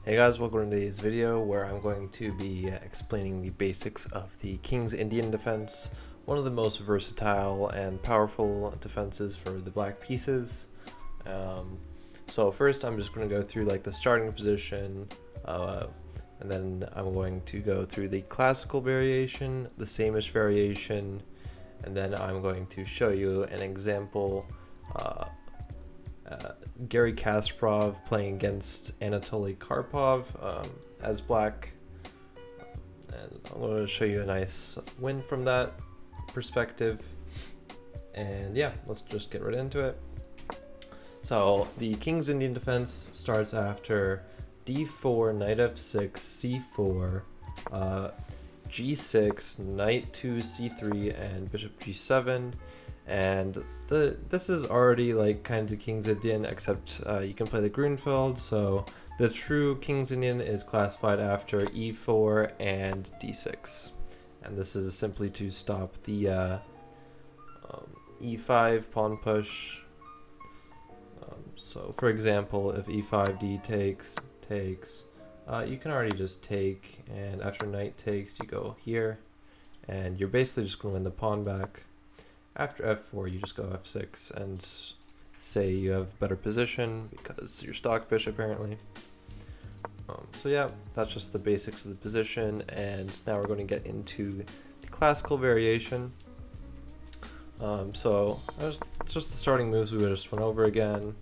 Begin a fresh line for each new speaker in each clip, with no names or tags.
Hey guys, welcome to today's video where I'm going to be explaining the basics of the King's Indian defense, one of the most versatile and powerful defenses for the black pieces. So first I'm just going to go through like the starting position, and then I'm going to go through the classical variation, the Samish variation, and then I'm going to show you an example. Gary Kasparov playing against Anatoly Karpov as black, and I'm going to show you a nice win from that perspective. And yeah, let's just get right into it. So the King's Indian defense starts after d4, knight f6, c4, g6, knight to c3, and bishop g7. And this is already like kind of King's Indian, except you can play the Grunfeld. So the true King's Indian is classified after e4 and d6, and this is simply to stop the e5 pawn push. So for example, if e5 takes, you can already just take, and after knight takes, you go here, and you're basically just going to win the pawn back. After f4, you just go f6 and say you have better position because you're stockfish apparently. So yeah, that's just the basics of the position, and now we're going to get into the classical variation. So it's just the starting moves we just went over again,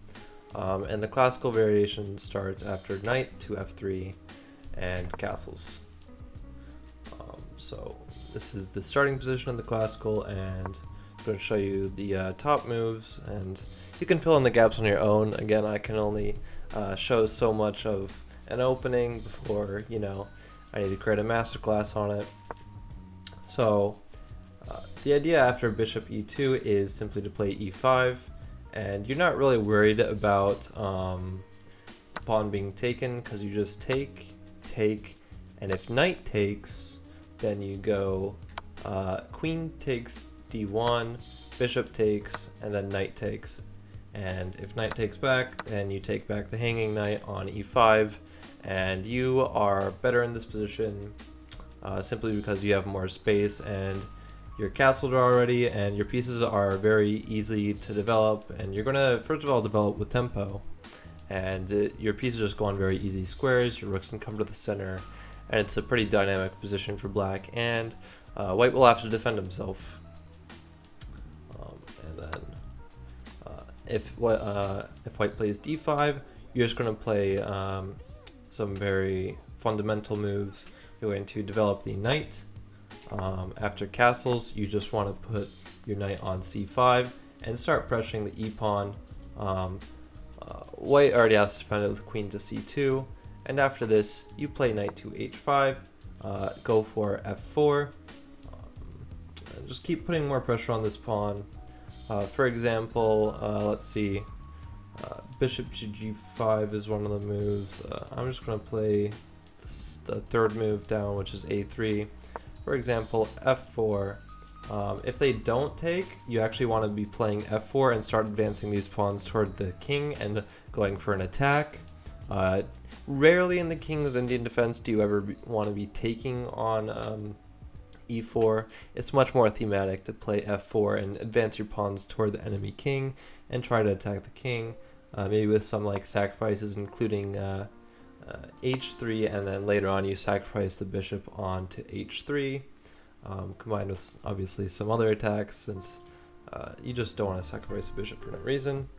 and the classical variation starts after knight to f3 and castles. So this is the starting position of the classical, and I'm going to show you the top moves, and you can fill in the gaps on your own. Again, I can only show so much of an opening before, I need to create a masterclass on it. So the idea after bishop e2 is simply to play e5, and you're not really worried about the pawn being taken because you just take, and if knight takes, then you go queen takes d1, bishop takes, and then knight takes. And if knight takes back, then you take back the hanging knight on e5, and you are better in this position simply because you have more space and you're castled already, and your pieces are very easy to develop, and you're going to first of all develop with tempo, and your pieces just go on very easy squares, your rooks can come to the center, and it's a pretty dynamic position for black, and white will have to defend himself. And then if white plays d5, you're just going to play some very fundamental moves. You're going to develop the knight. After castles, you just want to put your knight on c5 and start pressuring the e-pawn. White already has to defend it with queen to c2, and after this, you play knight to h5, go for f4, and just keep putting more pressure on this pawn. For example, let's see, bishop to g5 is one of the moves. I'm just going to play the third move down, which is a3. For example, f4. If they don't take, you actually want to be playing f4 and start advancing these pawns toward the king and going for an attack. Rarely in the King's Indian defense do you ever want to be taking on e4. It's much more thematic to play f4 and advance your pawns toward the enemy king and try to attack the king, maybe with some like sacrifices, including h3, and then later on you sacrifice the bishop onto h3, combined with obviously some other attacks, since you just don't want to sacrifice the bishop for no reason.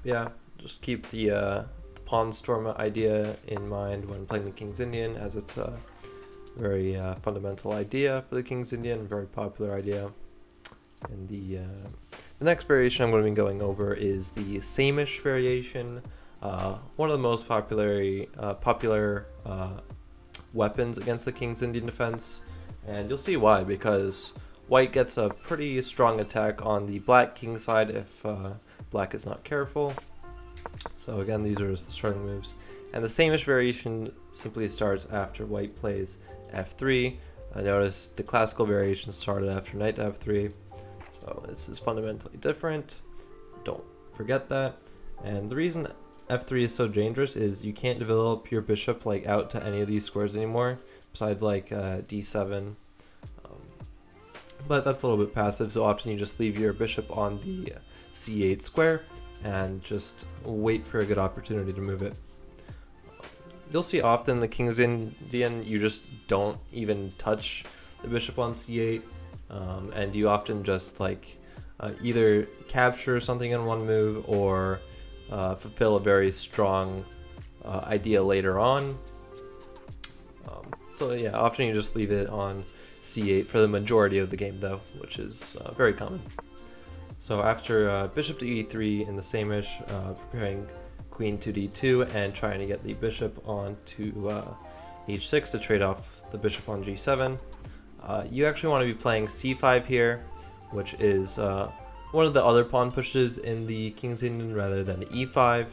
Yeah, just keep the pawn storm idea in mind when playing the King's Indian, as it's a very fundamental idea for the King's Indian, very popular idea. And the next variation I'm going to be going over is the Samish variation, one of the most popular weapons against the King's Indian defense, and you'll see why, because white gets a pretty strong attack on the black king side if black is not careful. So again, these are just the starting moves, and the Samish variation simply starts after white plays f3. Notice the classical variation started after knight to f3, so this is fundamentally different. Don't forget that. And the reason f3 is so dangerous is you can't develop your bishop like out to any of these squares anymore, besides like d7. But that's a little bit passive, so often you just leave your bishop on the c8 square and just wait for a good opportunity to move it. You'll see often the King's Indian, you just don't even touch the bishop on c8, and you often just like either capture something in one move or fulfill a very strong idea later on. So yeah, often you just leave it on c8 for the majority of the game though, which is very common. So after bishop to e3 in the Samish, preparing queen to d2 and trying to get the bishop onto h6 to trade off the bishop on g7. You actually want to be playing c5 here, which is one of the other pawn pushes in the King's Indian rather than e5.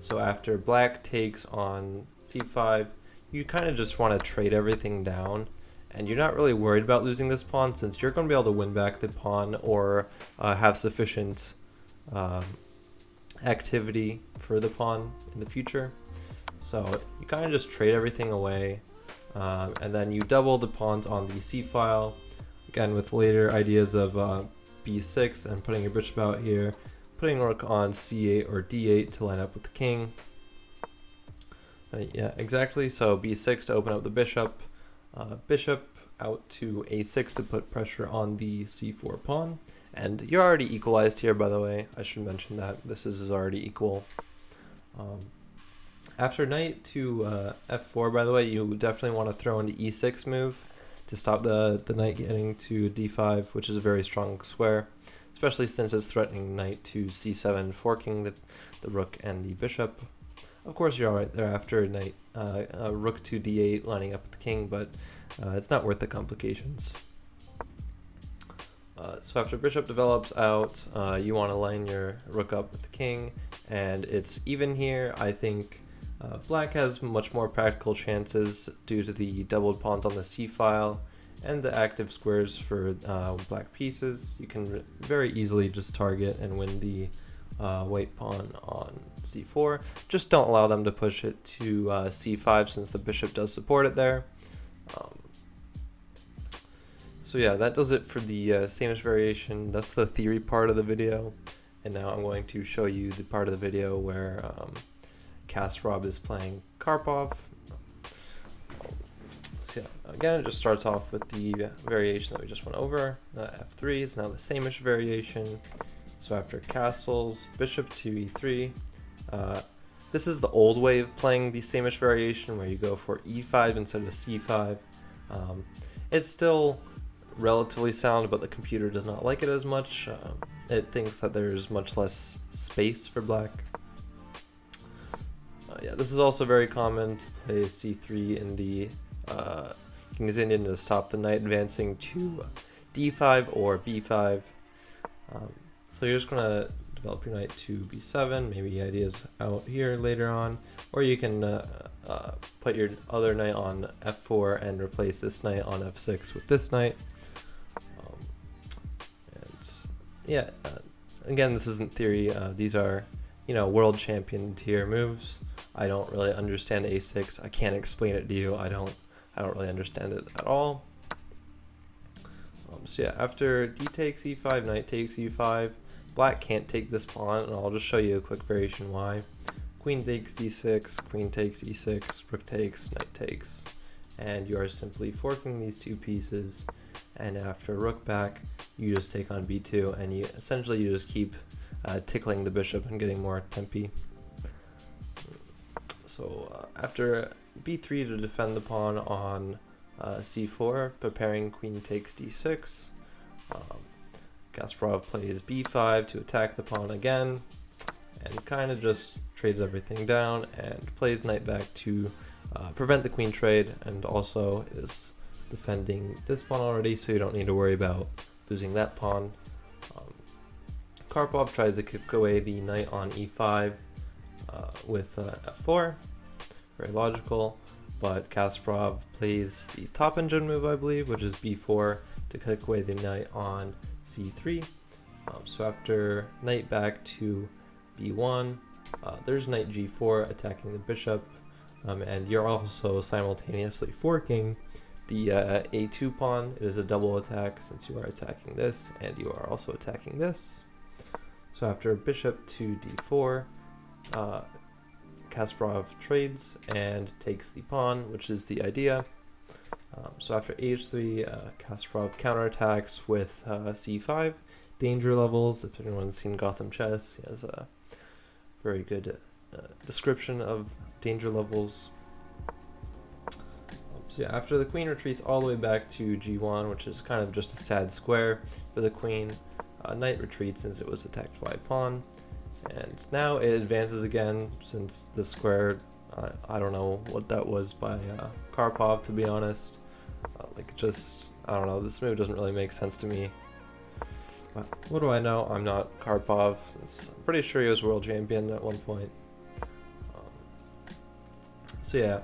So after black takes on c5, you kind of just want to trade everything down, and you're not really worried about losing this pawn since you're going to be able to win back the pawn or have sufficient activity for the pawn in the future. So you kind of just trade everything away, and then you double the pawns on the c file, again with later ideas of b6 and putting your bishop out here, putting rook on c8 or d8 to line up with the king. Yeah, exactly. So b6 to open up the bishop, bishop out to a6 to put pressure on the c4 pawn. And you're already equalized here, by the way. I should mention that this is already equal. After knight to f4, by the way, you definitely want to throw in the e6 move to stop the knight getting to d5, which is a very strong square, especially since it's threatening knight to c7, forking the rook and the bishop. Of course, you're alright there after knight rook to d8, lining up with the king, but it's not worth the complications. So after bishop develops out, you want to line your rook up with the king, and it's even here. I think black has much more practical chances due to the doubled pawns on the c file and the active squares for black pieces. You can very easily just target and win the white pawn on c4. Just don't allow them to push it to c5 since the bishop does support it there. So yeah, that does it for the Samish variation. That's the theory part of the video. And now I'm going to show you the part of the video where Kasparov is playing Karpov. So yeah, again, it just starts off with the variation that we just went over. f3 is now the Samish variation. So after castles, bishop to e3. This is the old way of playing the Samish variation where you go for e5 instead of c5. It's still relatively sound, but the computer does not like it as much. It thinks that there's much less space for black. Yeah, this is also very common to play c3 in the King's Indian to stop the knight advancing to d5 or b5. So you're just going to develop your knight to b7, maybe ideas out here later on, or you can put your other knight on f4 and replace this knight on f6 with this knight. Yeah, again, this isn't theory. These are, world champion tier moves. I don't really understand a6. I can't explain it to you. I don't really understand it at all. So yeah, after d takes e5, knight takes e5, black can't take this pawn, and I'll just show you a quick variation why. Queen takes d6, queen takes e6, rook takes, knight takes, and you are simply forking these two pieces. And after rook back, you just take on b2, and you just keep tickling the bishop and getting more tempi. So after b3 to defend the pawn on c4, preparing queen takes d6. Kasparov plays b5 to attack the pawn again, and kind of just trades everything down and plays knight back to prevent the queen trade, and also is defending this pawn already, so you don't need to worry about losing that pawn. Karpov tries to kick away the knight on e5 with f4, very logical, but Kasparov plays the top engine move, I believe, which is b4 to kick away the knight on c3. So after knight back to b1, There's knight g4 attacking the bishop, and you're also simultaneously forking the a2 pawn. It is a double attack since you are attacking this and you are also attacking this. So after bishop to d4, Kasparov trades and takes the pawn, which is the idea. So after h3, Kasparov counterattacks with c5. Danger levels, if anyone's seen Gotham Chess, he has a very good description of danger levels. So yeah, after the queen retreats all the way back to g1, which is kind of just a sad square for the queen, knight retreats since it was attacked by a pawn. And now it advances again since the square, I don't know what that was by Karpov, to be honest. I don't know, this move doesn't really make sense to me. But what do I know? I'm not Karpov, since I'm pretty sure he was world champion at one point. So yeah,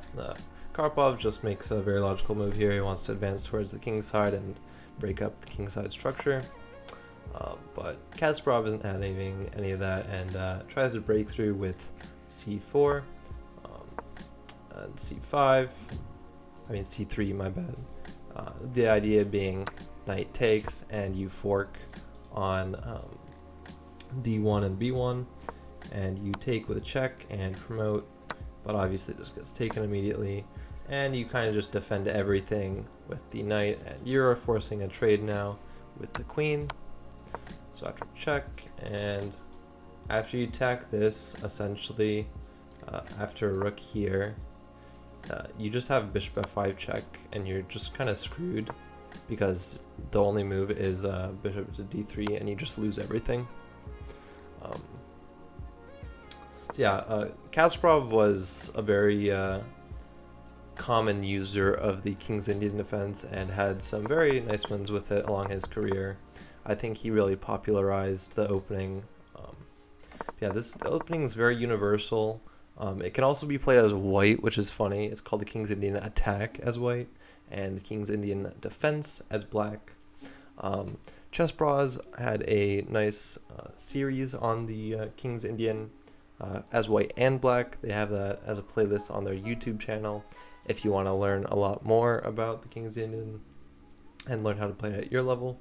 Karpov just makes a very logical move here. He wants to advance towards the king side and break up the king side structure. But Kasparov isn't having any of that and tries to break through with c4 and c5. I mean c3, my bad. The idea being knight takes and you fork on d1 and b1, and you take with a check and promote, but obviously it just gets taken immediately, and you kind of just defend everything with the knight, and you're forcing a trade now with the queen. So after check, and after you attack this, essentially after a rook here, you just have bishop f5 check, and you're just kind of screwed because the only move is bishop to d3, and you just lose everything. So yeah, Kasparov was a very common user of the King's Indian defense and had some very nice wins with it along his career. I think he really popularized the opening. Yeah, this opening is very universal. It can also be played as white, which is funny. It's called the King's Indian attack as white and the King's Indian defense as black. Chess Bras had a nice series on the King's Indian as white and black. They have that as a playlist on their YouTube channel if you want to learn a lot more about the King's Indian and learn how to play it at your level.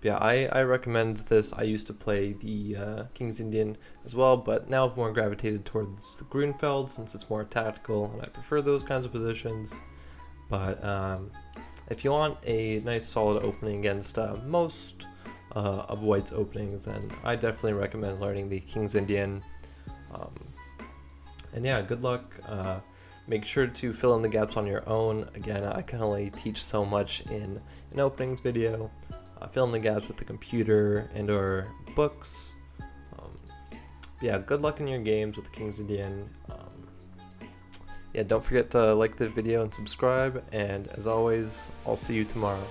Yeah, I recommend this. I used to play the King's Indian as well, but now I've more gravitated towards the Grunfeld since it's more tactical and I prefer those kinds of positions. But if you want a nice solid opening against most of White's openings, then I definitely recommend learning the King's Indian. And yeah, good luck. Make sure to fill in the gaps on your own. Again, I can only teach so much in an openings video. Fill in the gaps with the computer and or books. Yeah, good luck in your games with the King's Indian. Yeah, don't forget to like the video and subscribe, and as always, I'll see you tomorrow.